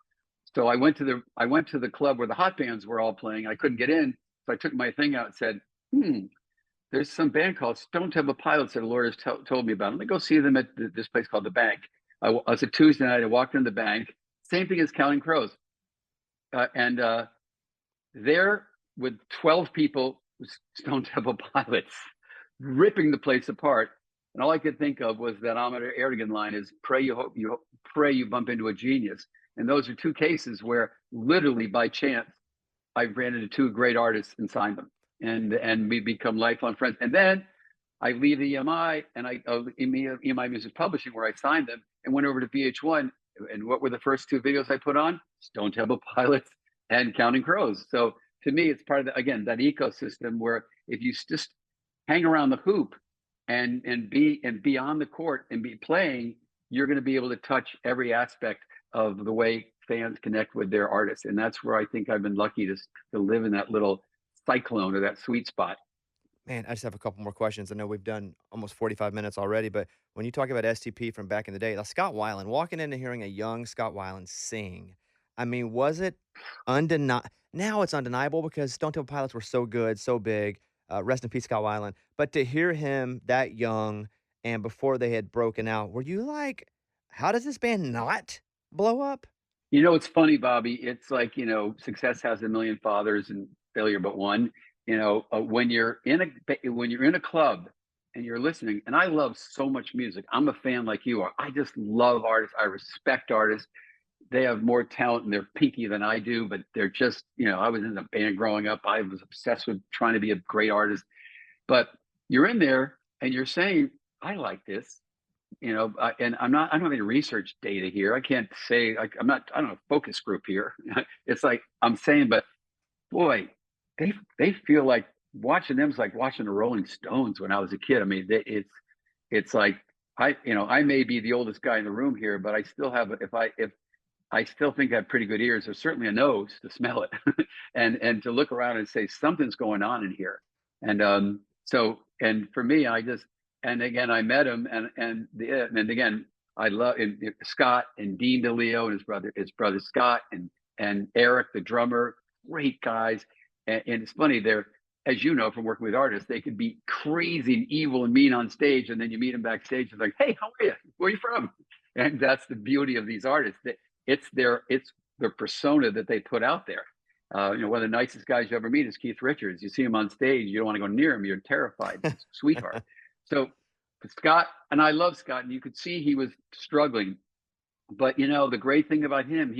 So I went to the club where the hot bands were all playing. I couldn't get in, so I took my thing out and said, there's some band called Stone Temple Pilots that the lawyers told me about. Let me go see them at this place called the Bank. I was a Tuesday night. I walked in the Bank. Same thing as Counting Crows, and there with 12 people, Stone Temple Pilots, ripping the place apart. And all I could think of was that Ahmet Erdogan line is pray you bump into a genius. And those are two cases where literally by chance I ran into two great artists and signed them, and we become lifelong friends. And then I leave the EMI and EMI Music Publishing, where I signed them, and went over to VH1. And what were the first two videos I put on? Stone Temple Pilots and Counting Crows. So to me, it's part of again that ecosystem where if you just hang around the hoop and be on the court and be playing, you're going to be able to touch every aspect of the way fans connect with their artists. And that's where I think I've been lucky to live in that little cyclone or that sweet spot. Man, I just have a couple more questions. I know we've done almost 45 minutes already, but when you talk about STP from back in the day, like Scott Weiland, walking into hearing a young Scott Weiland sing, I mean, was it undeniable? Now it's undeniable because Stone Temple Pilots were so good, so big. Rest in peace, Scott Weiland. But to hear him that young and before they had broken out, were you like, how does this band not blow up? You know, it's funny, Bobby. It's like, success has a million fathers and failure but one. When you're in a club and you're listening, and I love so much music. I'm a fan like you are. I just love artists. I respect artists. They have more talent and they're peaky than I do, but they're just, I was in a band growing up. I was obsessed with trying to be a great artist. But you're in there and you're saying, I like this. And I don't have any research data here. I can't say, like, I don't have a focus group here. It's like I'm saying, but boy, they feel like watching them is like watching the Rolling Stones when I was a kid. I mean, it's like I may be the oldest guy in the room here, but I still have if I still think I have pretty good ears. There's certainly a nose to smell it, and to look around and say something's going on in here. And for me, and again I met him, and again I love Scott and Dean DeLeo and his brother Scott and Eric the drummer, great guys. And it's funny, they're, as you know from working with artists, they could be crazy and evil and mean on stage, and then you meet them backstage and it's like, hey, how are you? Where are you from? And that's the beauty of these artists. It's their persona that they put out there. One of the nicest guys you ever meet is Keith Richards. You see him on stage, you don't want to go near him. You're terrified. He's a sweetheart. So Scott, and I love Scott, and you could see he was struggling. But the great thing about him,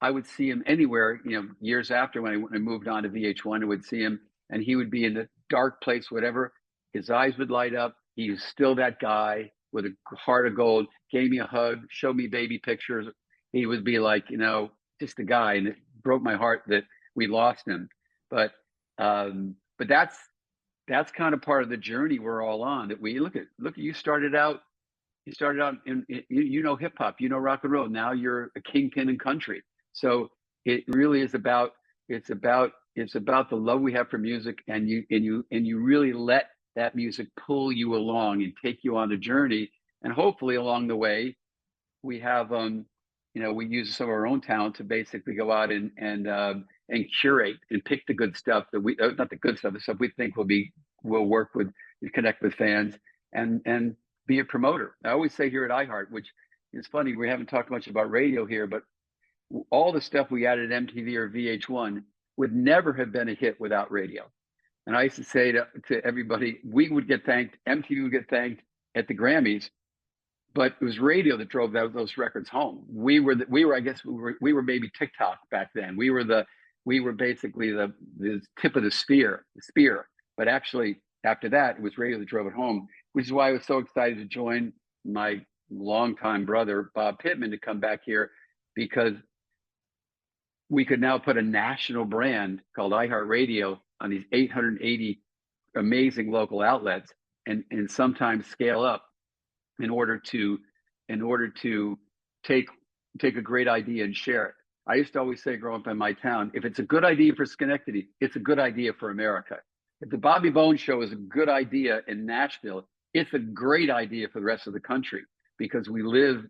I would see him anywhere. Years after when I moved on to VH1, I would see him, and he would be in a dark place, whatever. His eyes would light up. He was still that guy with a heart of gold. Gave me a hug, showed me baby pictures. He would be like, just a guy, and it broke my heart that we lost him. But that's kind of part of the journey we're all on. That we look at. You started out in hip hop, rock and roll. Now you're a kingpin in country. So it really is about the love we have for music, and you really let that music pull you along and take you on a journey. And hopefully along the way, we have we use some of our own talent to basically go out and curate and pick the good stuff that we not the good stuff, the stuff we think will work with, connect with fans, and be a promoter. I always say here at iHeart, which is funny, we haven't talked much about radio here, but all the stuff we added at MTV or VH1 would never have been a hit without radio. And I used to say to everybody, we would get thanked, MTV would get thanked at the Grammys, but it was radio that drove those records home. We were maybe TikTok back then. We were basically the tip of the spear. But actually, after that, it was radio that drove it home, which is why I was so excited to join my longtime brother, Bob Pittman, to come back here, because we could now put a national brand called iHeartRadio on these 880 amazing local outlets, and sometimes scale up in order to take a great idea and share it. I used to always say, growing up in my town, if it's a good idea for Schenectady, it's a good idea for America. If the Bobby Bones Show is a good idea in Nashville, it's a great idea for the rest of the country, because we live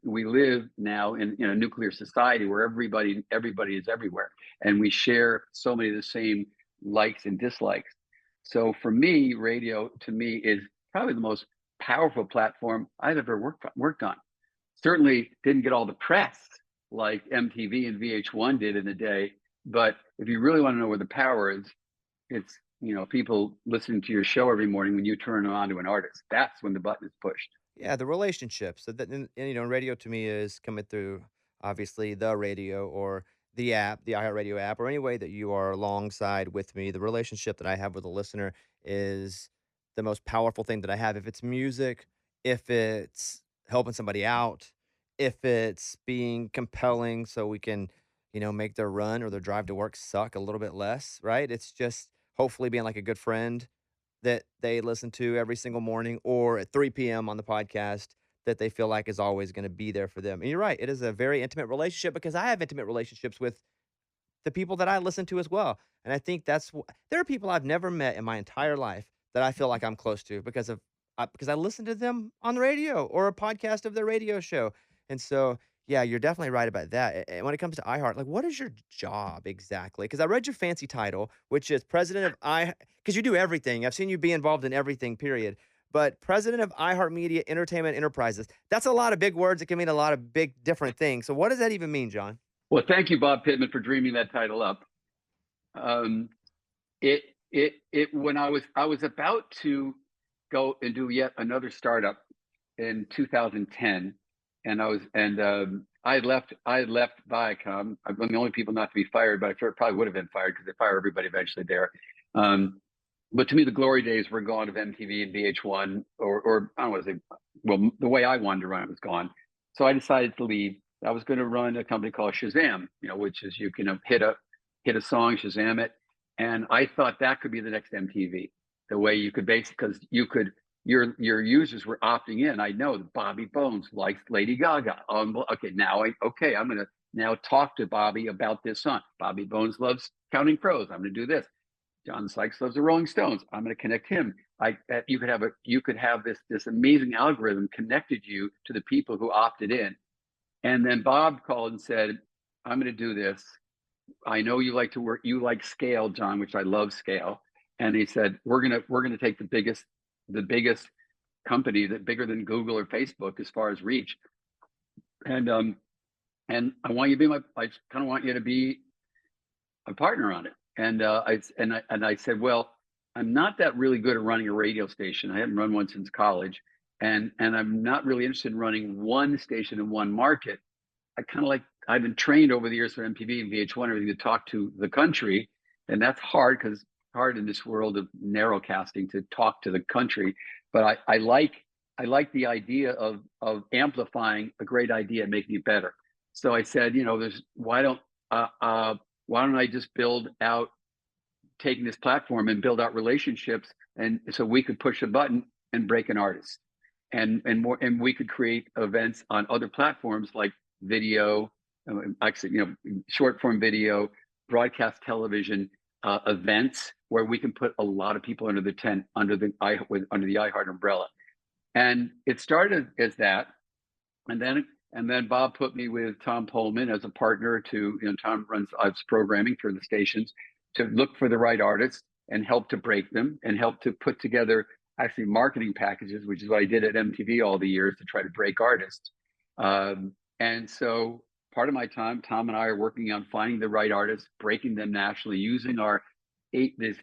now in a nuclear society where everybody is everywhere, and we share so many of the same likes and dislikes. So for me, radio to me is probably the most powerful platform I've ever worked on. Certainly didn't get all the press like MTV and VH1 did in the day, but if you really want to know where the power is, it's people listening to your show every morning when you turn on to an artist. That's when the button is pushed. Yeah, the relationship. So that, and, radio to me is coming through obviously the radio or the app, the iHeartRadio app, or any way that you are alongside with me. The relationship that I have with a listener is the most powerful thing that I have. If it's music, if it's helping somebody out, if it's being compelling so we can, make their run or their drive to work suck a little bit less, right? It's just hopefully being like a good friend that they listen to every single morning or at 3 PM on the podcast that they feel like is always gonna be there for them. And you're right, it is a very intimate relationship because I have intimate relationships with the people that I listen to as well. And I think there are people I've never met in my entire life that I feel like I'm close to because I listen to them on the radio or a podcast of their radio show. And so, yeah, you're definitely right about that. And when it comes to iHeart, like, what is your job exactly? Because I read your fancy title, which is president of because you do everything. I've seen you be involved in everything, period. But president of iHeartMedia Entertainment Enterprises. That's a lot of big words. It can mean a lot of big different things. So what does that even mean, John? Well, thank you, Bob Pittman, for dreaming that title up. Um, it when I was about to go and do yet another startup in 2010, and I had left Viacom. I'm one of the only people not to be fired, but I probably would have been fired because they fire everybody eventually there. Um, but to me, the glory days were gone of MTV and VH1, or I don't want to say, well, the way I wanted to run it was gone. So I decided to leave. I was going to run a company called Shazam, which is you can hit a song, Shazam it, and I thought that could be the next MTV. The way you could because your users were opting in. I know that Bobby Bones likes Lady Gaga. Okay, I'm going to now talk to Bobby about this song. Bobby Bones loves Counting Crows. I'm going to do this. John Sykes loves the Rolling Stones. I'm going to connect him. You could have this amazing algorithm connected you to the people who opted in. And then Bob called and said, I'm going to do this. I know you like to work. You like scale, John, which I love scale. And he said, we're gonna take the biggest company, that bigger than Google or Facebook as far as reach. And I want you to be I kind of want you to be a partner on it. And I said, well, I'm not that really good at running a radio station. I haven't run one since college, and I'm not really interested in running one station in one market. I've been trained over the years for MTV and VH1 everything to talk to the country, and that's hard because hard in this world of narrowcasting to talk to the country. But I like the idea of amplifying a great idea and making it better. So I said, why don't I just build out taking this platform and build out relationships, and so we could push a button and break an artist, and we could create events on other platforms like video, actually, short form video, broadcast television, events where we can put a lot of people under the tent, under the iHeart umbrella. And it started as that, and then Bob put me with Tom Pullman as a partner to, Tom runs programming for the stations, to look for the right artists and help to break them and help to put together actually marketing packages, which is what I did at MTV all the years to try to break artists. And so part of my time, Tom and I are working on finding the right artists, breaking them nationally, using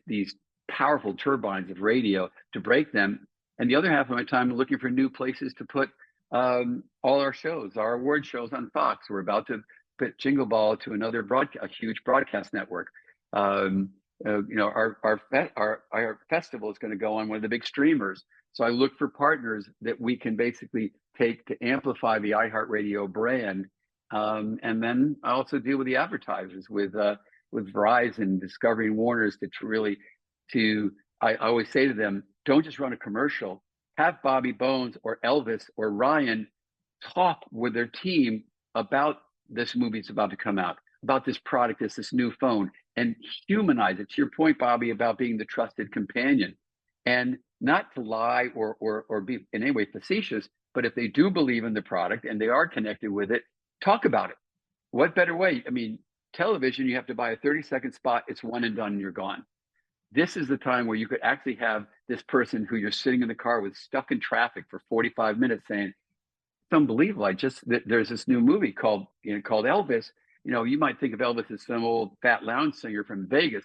these powerful turbines of radio to break them. And the other half of my time, looking for new places to put all our shows, our award shows on Fox. We're about to put Jingle Ball to another a huge broadcast network. Our festival is going to go on one of the big streamers. So I look for partners that we can basically take to amplify the iHeartRadio brand. And then I also deal with the advertisers with Verizon, Discovery, and Warner's I always say to them, don't just run a commercial. Have Bobby Bones or Elvis or Ryan talk with their team about this movie that's about to come out, about this product, this new phone, and humanize it. To your point, Bobby, about being the trusted companion, and not to lie or be in any way facetious, but if they do believe in the product and they are connected with it, talk about it. What better way? I mean, television, you have to buy a 30-second spot. It's one and done, and you're gone. This is the time where you could actually have this person who you're sitting in the car with, stuck in traffic for 45 minutes, saying, it's unbelievable. There's this new movie called Elvis. You might think of Elvis as some old fat lounge singer from Vegas.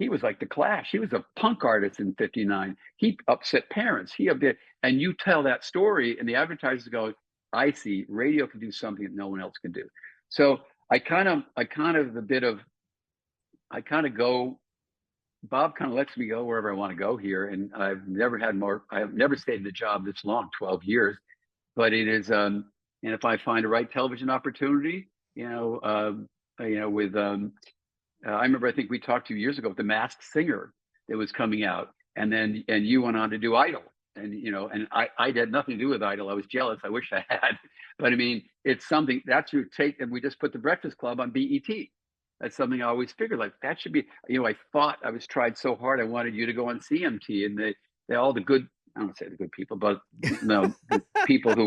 He was like the Clash. He was a punk artist in '59. He upset parents. He upset, and you tell that story, and the advertisers go, "I see. Radio can do something that no one else can do." So I kind of go. Bob kind of lets me go wherever I want to go here, and I've never had more. I have never stayed in the job this long, 12 years. But it is, and if I find a right television opportunity, with I remember I think we talked 2 years ago with the Masked Singer that was coming out, and you went on to do Idol, and I had nothing to do with Idol. I was jealous. I wish I had, but I mean, it's something that's your take. And we just put the Breakfast Club on BET. That's something I always figured like that should be. I fought. I was tried so hard. I wanted you to go on CMT, and they all the good. I don't say the good people, but no, the people who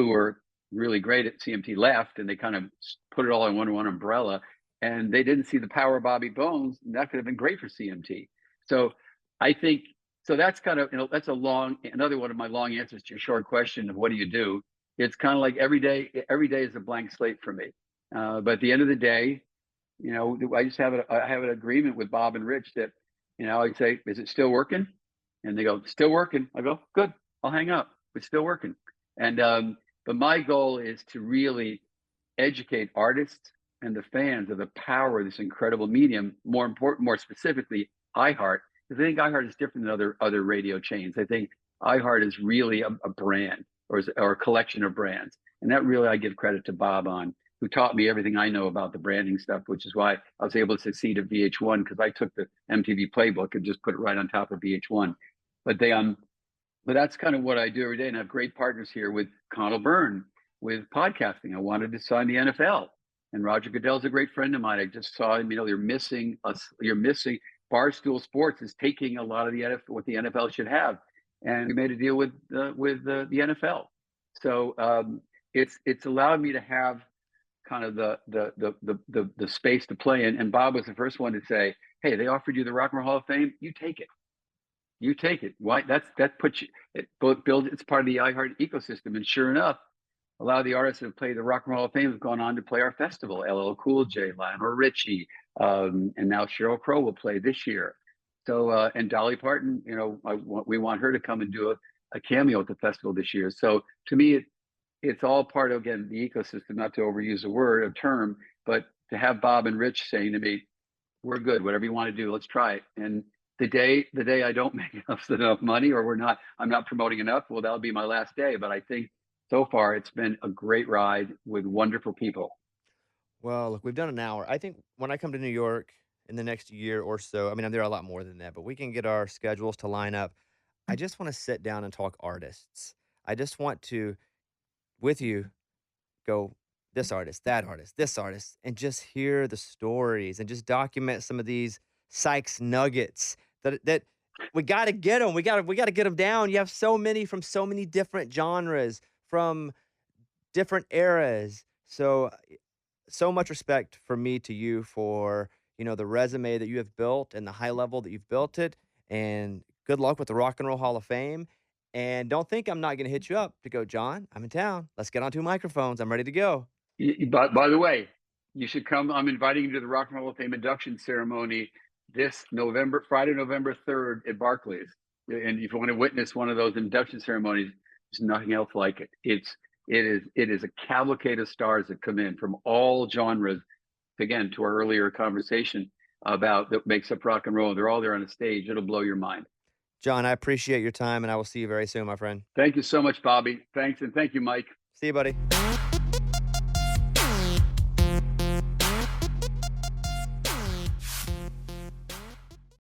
were really great at CMT left, and they kind of put it all in one umbrella, and they didn't see the power of Bobby Bones. And that could have been great for CMT. So I think so. That's kind of that's another one of my long answers to your short question of what do you do. It's kind of like every day. Every day is a blank slate for me. But at the end of the day, I just I have an agreement with Bob and Rich that I'd say, is it still working? And they go, still working. I go, good. I'll hang up. It's still working. And but my goal is to really educate artists and the fans of the power of this incredible medium. More specifically, iHeart, because I think iHeart is different than other radio chains. I think iHeart is really a brand or a collection of brands, and that really I give credit to Bob on, who taught me everything I know about the branding stuff, which is why I was able to succeed at VH1 because I took the MTV playbook and just put it right on top of VH1. But but that's kind of what I do every day, and I have great partners here with Connell Byrne with podcasting. I wanted to sign the NFL, and Roger Goodell's a great friend of mine. I just saw him. You're missing us. You're missing Barstool Sports is taking a lot of the NFL, what the NFL should have, and we made a deal with the NFL. So it's allowed me to have kind of the space to play in. And Bob was the first one to say, "Hey, they offered you the Rock and Roll Hall of Fame. You take it. You take it. Why? That puts you. It's part of the iHeart ecosystem." And sure enough, a lot of the artists that have played the Rock and Roll Hall of Fame have gone on to play our festival. LL Cool J, Lionel Richie, and now Sheryl Crow will play this year. So and Dolly Parton, we want her to come and do a cameo at the festival this year. So to me, it's all part of, again, the ecosystem, not to overuse a term, but to have Bob and Rich saying to me, we're good, whatever you want to do, let's try it. And the day I don't make enough money, or I'm not promoting enough, well, that'll be my last day. But I think so far it's been a great ride with wonderful people. Well, look, we've done an hour. I think when I come to New York in the next year or so, I mean, there are a lot more than that, but we can get our schedules to line up. I just want to sit down and talk artists. I just want to, with you, go this artist, that artist, this artist, and just hear the stories and just document some of these Sykes nuggets that we got to get them. We got to get them down. You have so many from so many different genres, from different eras. So much respect from me to you for, the resume that you have built and the high level that you've built it. And good luck with the Rock and Roll Hall of Fame. And don't think I'm not going to hit you up to go, John, I'm in town. Let's get on 2 microphones. I'm ready to go. By the way, you should come. I'm inviting you to the Rock and Roll of Fame induction ceremony this Friday, November 3rd at Barclays. And if you want to witness one of those induction ceremonies, there's nothing else like it. It is a cavalcade of stars that come in from all genres. Again, to our earlier conversation about that makes up rock and roll. They're all there on a stage. It'll blow your mind. John, I appreciate your time, and I will see you very soon, my friend. Thank you so much, Bobby. Thanks, and thank you, Mike. See you, buddy.